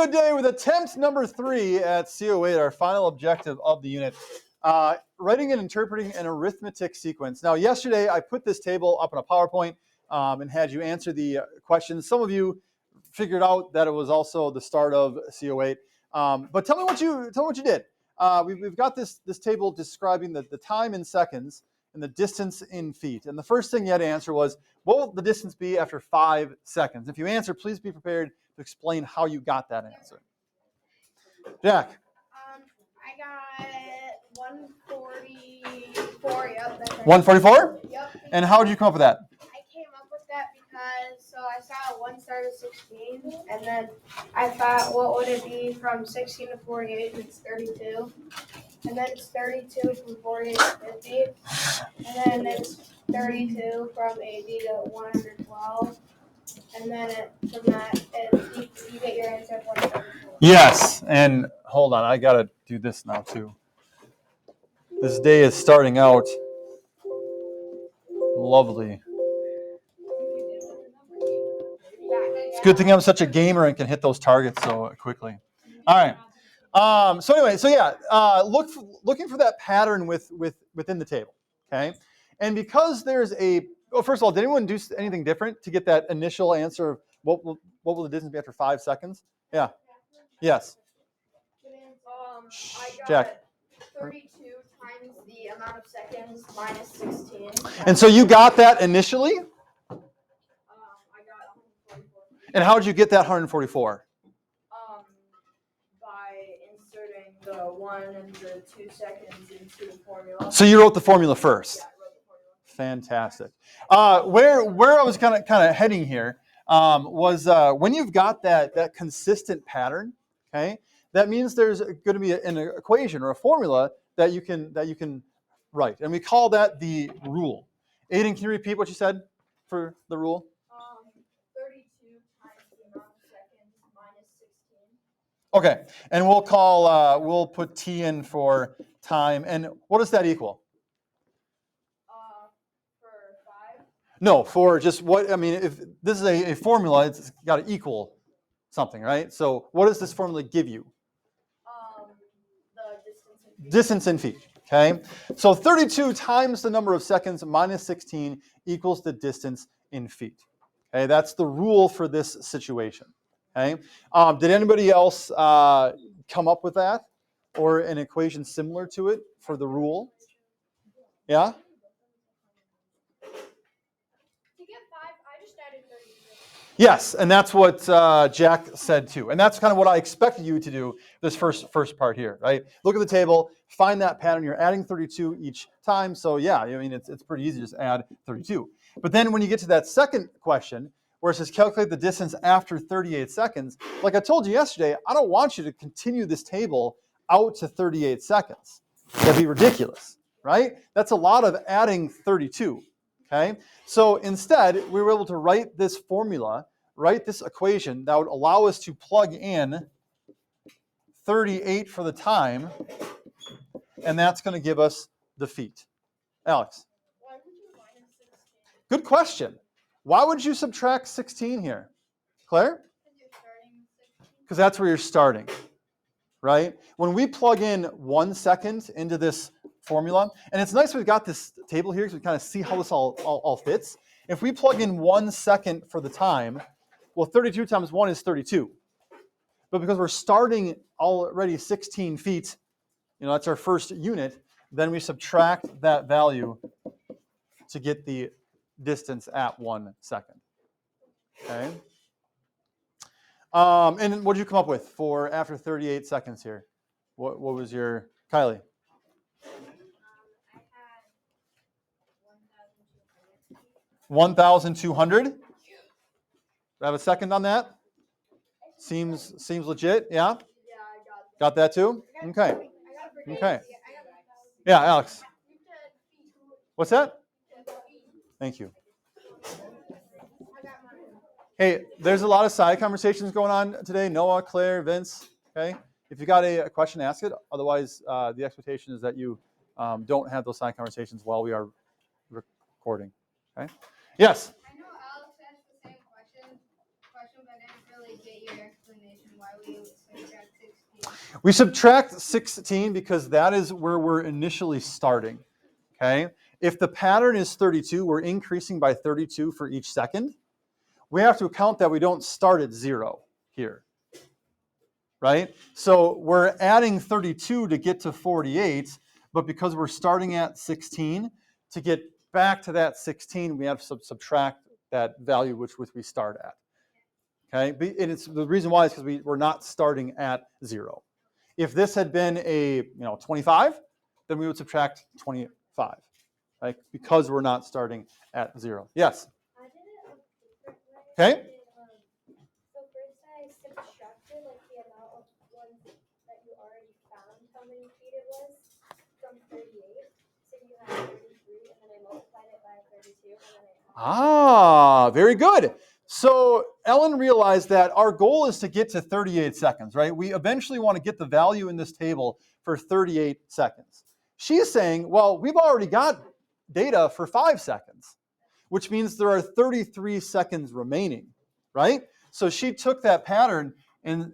Good day with attempt number 3 at CO8, our final objective of the unit. Writing and interpreting an arithmetic sequence. Now, yesterday I put this table up in a PowerPoint and had you answer the questions. Some of you figured out that it was also the start of CO8. But tell me what you did. We've got this table describing the time in seconds and the distance in feet. And the first thing you had to answer was, what will the distance be after 5 seconds? If you answer, please be prepared to explain how you got that answer. Jack. I got 144. Yep. 144? Yep. And how did you come up with that? I came up with that because I saw 1 started at 16, and then I thought, what would it be from 16 to 48? And it's 32. And then it's 32 from 48 to 50. And then it's 32 from 80 to 112. And then from that, you get your answer of 134. Yes, and hold on, I gotta do this now too. This day is starting out lovely. It's a good thing I'm such a gamer and can hit those targets so quickly. All right. Looking for that pattern within the table. Okay, and because there's first of all, did anyone do anything different to get that initial answer of what will the distance be after 5 seconds? Yeah. Yes. I got Jack. 32 times the amount of seconds minus 16. And so you got that initially? I got 144. And how did you get that 144? By inserting the 1 and the 2 seconds into the formula. So you wrote the formula first. Yeah, I wrote the formula. Fantastic. Where I was kind of heading here was when you've got that consistent pattern, okay, that means there's going to be an equation or a formula that you can write, and we call that the rule. Aiden, can you repeat what you said for the rule? 32 times the amount of seconds minus 16. Okay, and we'll put T in for time, and what does that equal? For 5? No, for just what, I mean, if this is a formula, it's got to equal something, right? So what does this formula give you? The distance in feet. Distance in feet, okay? So 32 times the number of seconds minus 16 equals the distance in feet. Okay, that's the rule for this situation, okay? Did anybody else come up with that or an equation similar to it for the rule? Yeah? Yes, and that's what Jack said too. And that's kind of what I expected you to do this first part here, right? Look at the table, find that pattern. You're adding 32 each time. So yeah, I mean, it's pretty easy to just add 32. But then when you get to that second question, where it says calculate the distance after 38 seconds, like I told you yesterday, I don't want you to continue this table out to 38 seconds. That'd be ridiculous, right? That's a lot of adding 32. Okay, so instead, we were able to write this formula, write this equation that would allow us to plug in 38 for the time, and that's going to give us the feet. Alex? Why would you minus 16? Good question. Why would you subtract 16 here? Claire? Because you're starting with 16. Because that's where you're starting, right? When we plug in 1 second into this formula, and it's nice we've got this table here so we kind of see how this all fits. If we plug in 1 second for the time, well, 32 times 1 is 32. But because we're starting already 16 feet, that's our first unit, then we subtract that value to get the distance at 1 second. Okay. And what did you come up with for after 38 seconds here? What was your, Kylie? I had 1,200. 1,200? Have a second on that? Seems legit, yeah? Yeah, I Got that too? Okay. I got a Okay. Yeah, Alex. What's that? Thank you. Hey, there's a lot of side conversations going on today. Noah, Claire, Vince, okay? If you got a question, ask it. Otherwise, the expectation is that you don't have those side conversations while we are recording, okay? Yes? I know Alex asked the same question, but I didn't really get your explanation why we We subtract 16 because that is where we're initially starting, okay? If the pattern is 32, we're increasing by 32 for each second. We have to account that we don't start at 0 here, right? So we're adding 32 to get to 48, but because we're starting at 16, to get back to that 16, we have to subtract that value which we start at, okay? And it's, the reason why is because we're not starting at 0. If this had been a 25, then we would subtract 25, right? Because we're not starting at 0. Yes? I did it a different way. Okay. So first I subtracted like the amount of ones that you already found how many feet it was from 38. So you had 33, and then I multiplied it by 32, and then I Very good. So Ellen realized that our goal is to get to 38 seconds, right? We eventually want to get the value in this table for 38 seconds. She's saying, well, we've already got data for 5 seconds, which means there are 33 seconds remaining, right? So she took that pattern and,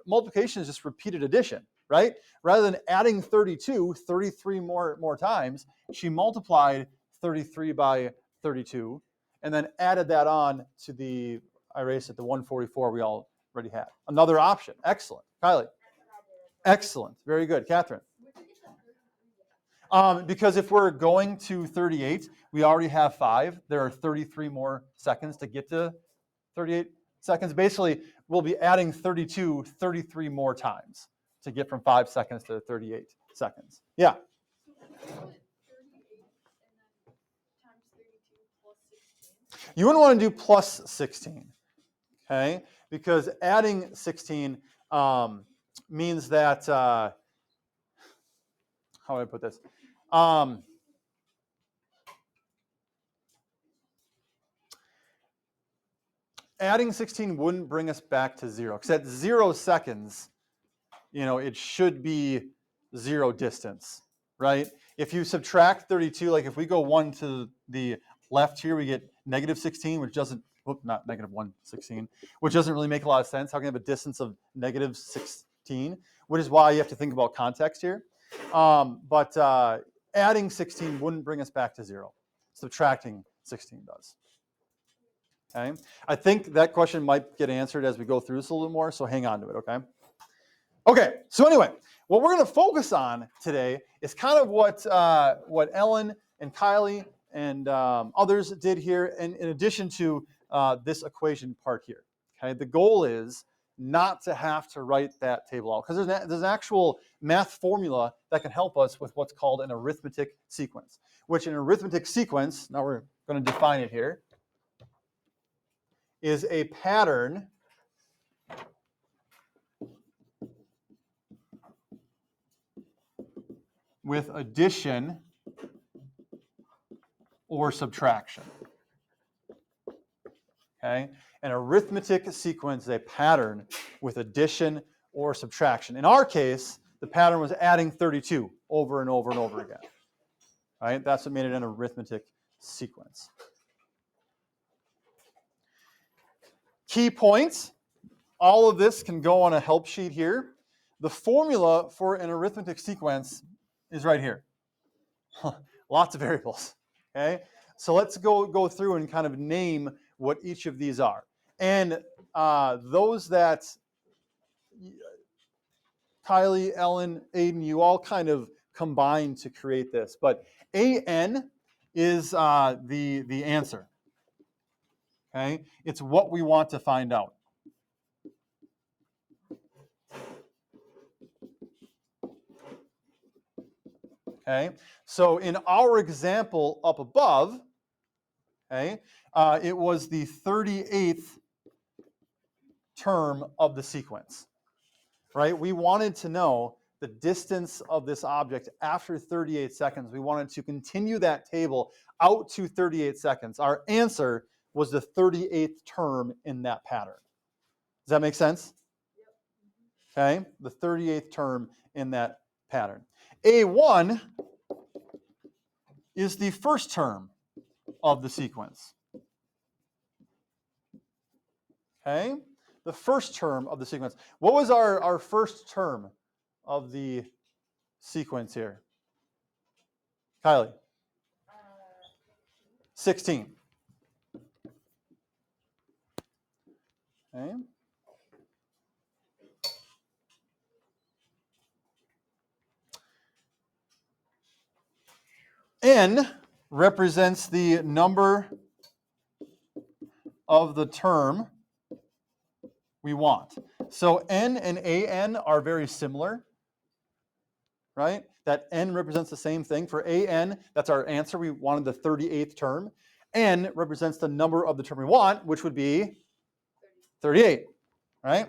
multiplication is just repeated addition, right? Rather than adding 33 more times, she multiplied 33 by 32 and then added that on to the, I erased it, the 144 we already had. Another option. Excellent. Kylie. Excellent. Very good. Catherine. Because if we're going to 38, we already have 5. There are 33 more seconds to get to 38 seconds. Basically, we'll be adding 33 more times to get from 5 seconds to 38 seconds. Yeah. You wouldn't want to do plus 16, okay? Because adding 16 means that, how do I put this? Adding 16 wouldn't bring us back to 0. Because at 0 seconds, it should be 0 distance, right? If you subtract 32, like if we go 1 to the left here, we get negative 16, which doesn't, not negative 116, which doesn't really make a lot of sense. How can you have a distance of negative 16? Which is why you have to think about context here. But adding 16 wouldn't bring us back to 0. Subtracting 16 does. Okay. I think that question might get answered as we go through this a little more, so hang on to it, okay? Okay, so anyway, what we're going to focus on today is kind of what Ellen and Kylie and others did here, and in addition to this equation part here. Okay, the goal is not to have to write that table out, because there's an actual math formula that can help us with what's called an arithmetic sequence, which an arithmetic sequence, now we're going to define it here, is a pattern with addition or subtraction. Okay? An arithmetic sequence is a pattern with addition or subtraction. In our case, the pattern was adding 32 over and over and over again. Right? That's what made it an arithmetic sequence. Key points. All of this can go on a help sheet here. The formula for an arithmetic sequence is right here. Lots of variables. Okay, so let's go through and kind of name what each of these are. And those that Kylie, Ellen, Aiden, you all kind of combined to create this. But AN is the answer. Okay, it's what we want to find out. Okay, so in our example up above, okay, it was the 38th term of the sequence, right? We wanted to know the distance of this object after 38 seconds. We wanted to continue that table out to 38 seconds. Our answer was the 38th term in that pattern. Does that make sense? Okay, the 38th term in that pattern. A1 is the first term of the sequence. Okay, the first term of the sequence. What was our first term of the sequence here? Kylie? 16. Okay. N represents the number of the term we want. So N and AN are very similar, right? That N represents the same thing. For AN, that's our answer. We wanted the 38th term. N represents the number of the term we want, which would be 38, right?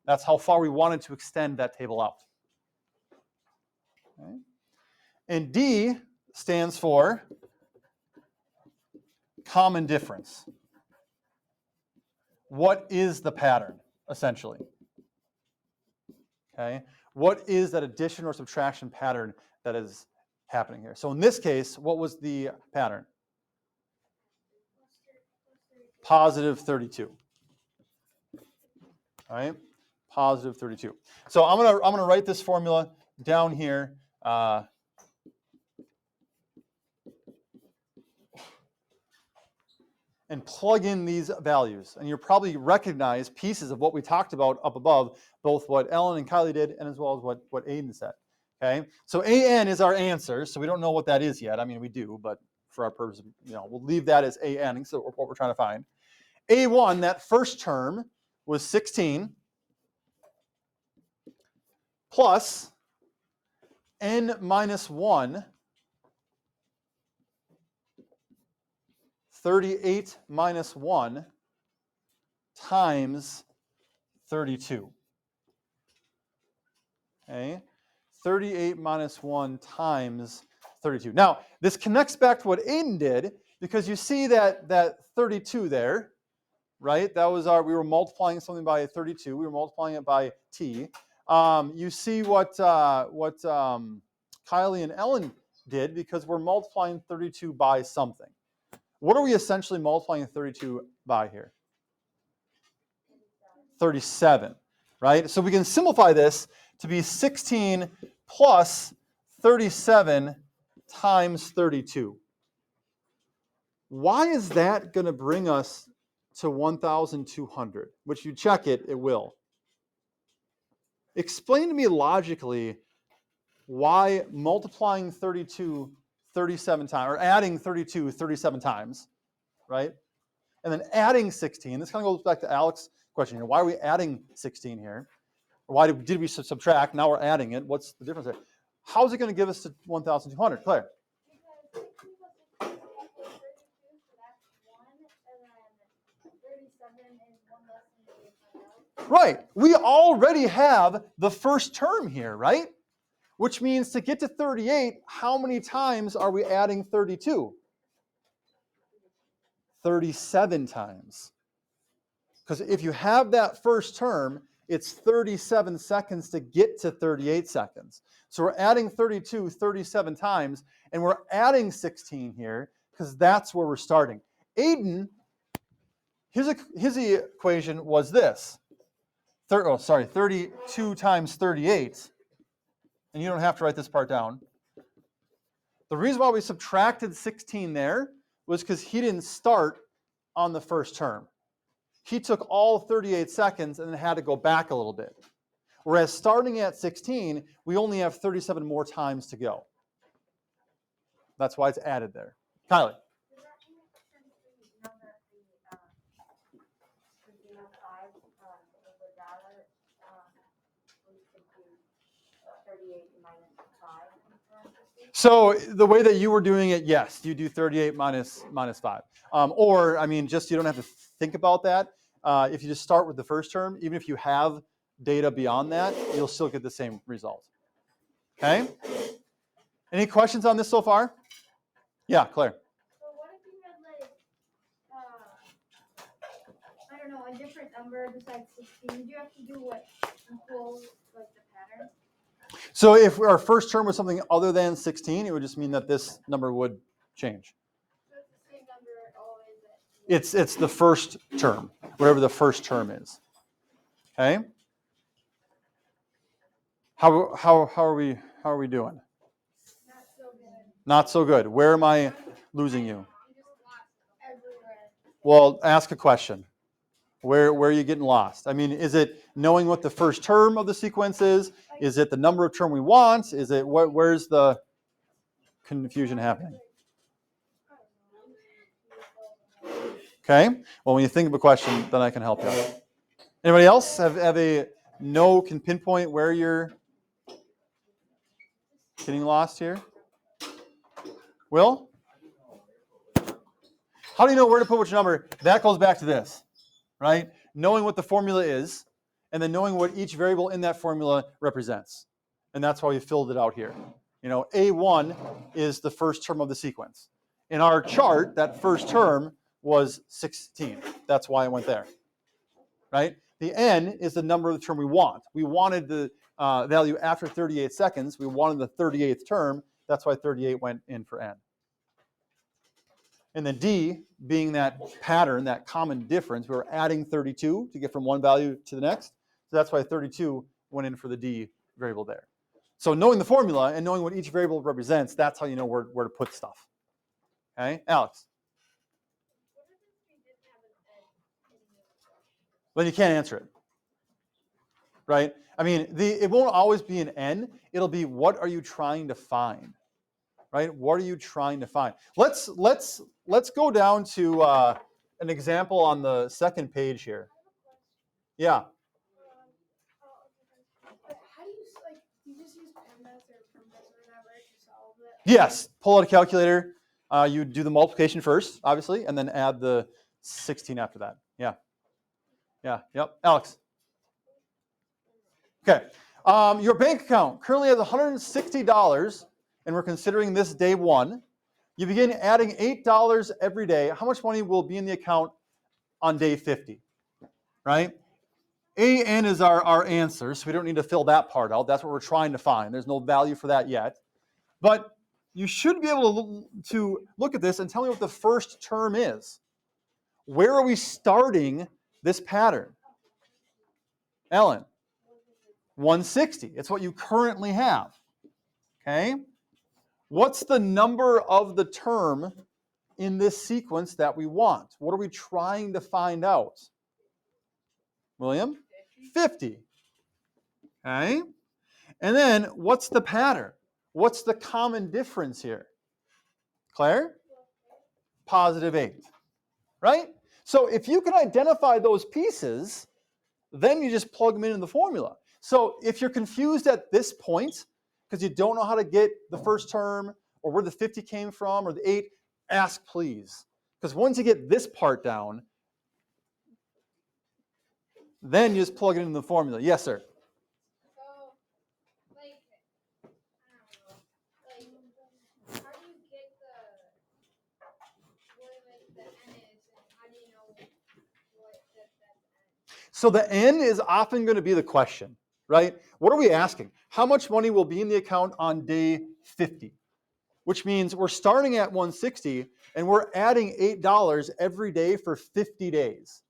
That's how far we wanted to extend that table out. Okay. And D stands for common difference. What is the pattern, essentially? Okay. What is that addition or subtraction pattern that is happening here? So in this case, what was the pattern? Positive 32. All right, positive 32. So I'm gonna write this formula down here. And plug in these values. And you'll probably recognize pieces of what we talked about up above, both what Ellen and Kylie did and as well as what Aiden said. Okay, so AN is our answer, so we don't know what that is yet. I mean, we do, but for our purpose, we'll leave that as AN, so what we're trying to find. A1, that first term, was 16 plus N minus 1, 38 minus 1 times 32. Okay, 38 minus 1 times 32. Now, this connects back to what Aiden did, because you see that 32 there, right? That was we were multiplying something by 32. We were multiplying it by t. You see what Kylie and Ellen did, because we're multiplying 32 by something. What are we essentially multiplying 32 by here? 37, right? So we can simplify this to be 16 plus 37 times 32. Why is that going to bring us to 1,200? Which you check it, it will. Explain to me logically why multiplying 32 37 times, or adding 32 37 times, right? And then adding 16. This kind of goes back to Alex's question here. Why are we adding 16 here? Or why did we subtract? Now we're adding it. What's the difference there? How is it going to give us to 1,200? Claire? Because 16 plus 16 equals 32, so that's 1, and then 37 is 1 less than the 800. Right. We already have the first term here, right? Which means to get to 38, how many times are we adding 32? 37 times. Because if you have that first term, it's 37 seconds to get to 38 seconds. So we're adding 32 37 times, and we're adding 16 here, because that's where we're starting. Aiden, his equation was this. 32 times 38. And you don't have to write this part down. The reason why we subtracted 16 there was because he didn't start on the first term. He took all 38 seconds and then had to go back a little bit. Whereas starting at 16, we only have 37 more times to go. That's why it's added there. Kylie. Does that make sense to you know that the 5 over dollar, we could do 38 minus 5 in parentheses? So the way that you were doing it, yes, you do 38 minus 5. Or, I mean, just you don't have to think about that. If you just start with the first term, even if you have data beyond that, you'll still get the same result. Okay? Any questions on this so far? Yeah, Claire. So what if you had I don't know, a different number besides 16? Would you have to do what equals like the pattern? So if our first term was something other than 16, it would just mean that this number would change. So it's the same number always. It's the first term, whatever the first term is. Okay? How are we doing? Not so good. Not so good. Where am I losing you? Everywhere. Well, ask a question. Where are you getting lost? I mean, is it knowing what the first term of the sequence is? Is it the number of term we want? Is it where's the confusion happening? Okay. Well, when you think of a question, then I can help you. Anybody else have a can pinpoint where you're getting lost here? Will? How do you know where to put which number? That goes back to this, right? Knowing what the formula is, and then knowing what each variable in that formula represents. And that's why we filled it out here. You know, A1 is the first term of the sequence. In our chart, that first term was 16. That's why I went there, right? The n is the number of the term we want. We wanted the value after 38 seconds. We wanted the 38th term. That's why 38 went in for n. And then d, being that pattern, that common difference, we were adding 32 to get from one value to the next. So that's why 32 went in for the d variable there. So knowing the formula and knowing what each variable represents, that's how you know where to put stuff. Okay, Alex? Then you can't answer it, right? I mean, it won't always be an n. It'll be what are you trying to find, right? What are you trying to find? Let's go down to an example on the second page here. Yeah. How do you just use PEMDAS or PEMDAS or whatever to solve it? Yes. Pull out a calculator. You do the multiplication first, obviously, and then add the 16 after that. Yeah. Yeah. Yep. Alex. Okay. Your bank account currently has $160, and we're considering this day one. You begin adding $8 every day. How much money will be in the account on day 50? Right? AN is our answer, so we don't need to fill that part out. That's what we're trying to find. There's no value for that yet. But you should be able to look at this and tell me what the first term is. Where are we starting this pattern? Ellen? 160. It's what you currently have. Okay? What's the number of the term in this sequence that we want? What are we trying to find out? William? 50. Okay? And then what's the pattern? What's the common difference here? Claire? Positive 8. Right? So if you can identify those pieces, then you just plug them into the formula. So if you're confused at this point, because you don't know how to get the first term or where the 50 came from or the 8, ask please. Because once you get this part down, then you just plug it into the formula. Yes, sir. So, like, I don't know, like, how do you get what the n is, and how do you know what that's n? So the n is often going to be the question, right? What are we asking? How much money will be in the account on day 50? Which means we're starting at 160 and we're adding $8 every day for 50 days.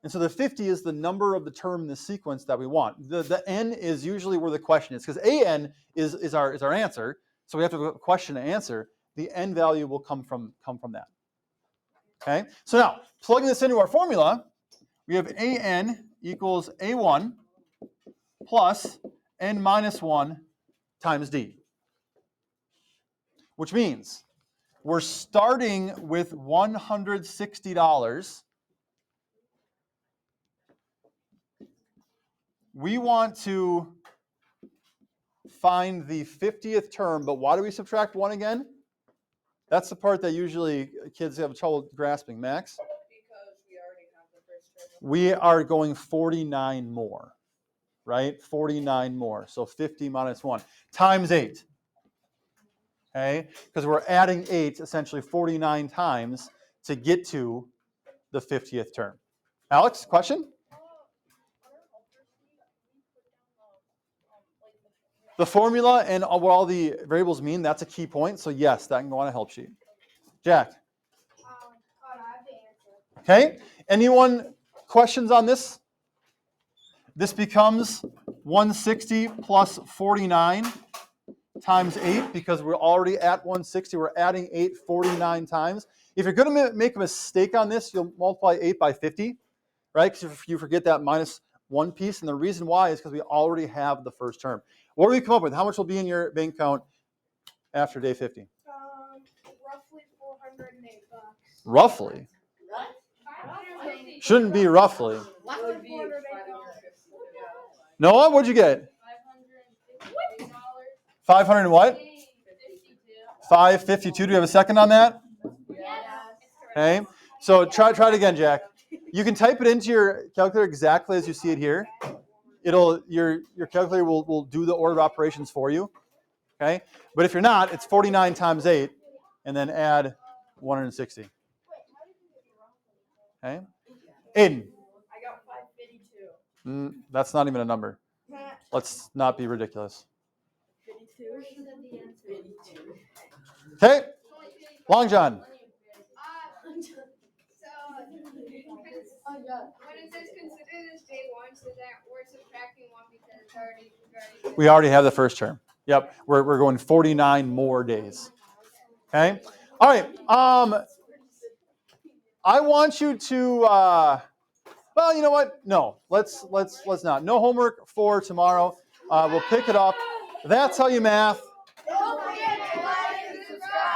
And so the 50 is the number of the term in the sequence that we want. The n is usually where the question is, because an is our answer. So we have to have a question to answer. The n value will come from that. Okay. So now plugging this into our formula, we have an equals a1 plus n minus 1 times d. Which means we're starting with $160. We want to find the 50th term, but why do we subtract 1 again? That's the part that usually kids have trouble grasping. Max? Because we already have the first term. We are going 49 more, right? 49 more. So 50 minus 1 times 8. Okay? Because we're adding 8 essentially 49 times to get to the 50th term. Alex, question? The formula and what all the variables mean, that's a key point. So yes, that can go on a help sheet. Jack? I have the answer. Okay. Anyone questions on this? This becomes 160 plus 49 times 8, because we're already at 160. We're adding 8 49 times. If you're going to make a mistake on this, you'll multiply 8 by 50, right? Because if you forget that minus 1 piece. And the reason why is because we already have the first term. What do we come up with? How much will be in your bank account after day 50? Roughly $408. Roughly. Shouldn't be roughly. It would be 550. Noah, what'd you get? $550. 500 and what? 552. Do you have a second on that? Okay. So try it again, Jack. You can type it into your calculator exactly as you see it here. Your calculator will do the order of operations for you. Okay. But if you're not, it's 49 times 8, and then add 160. Okay. Aiden. I got 552. That's not even a number. Let's not be ridiculous. 52. Okay. Long John. When it says consider this day 1, so that we're subtracting 1 because it's already. We already have the first term. Yep. We're going 49 more days. Okay. All right. I want you to. Well, you know what? No. Let's not. No homework for tomorrow. We'll pick it up. That's how you math.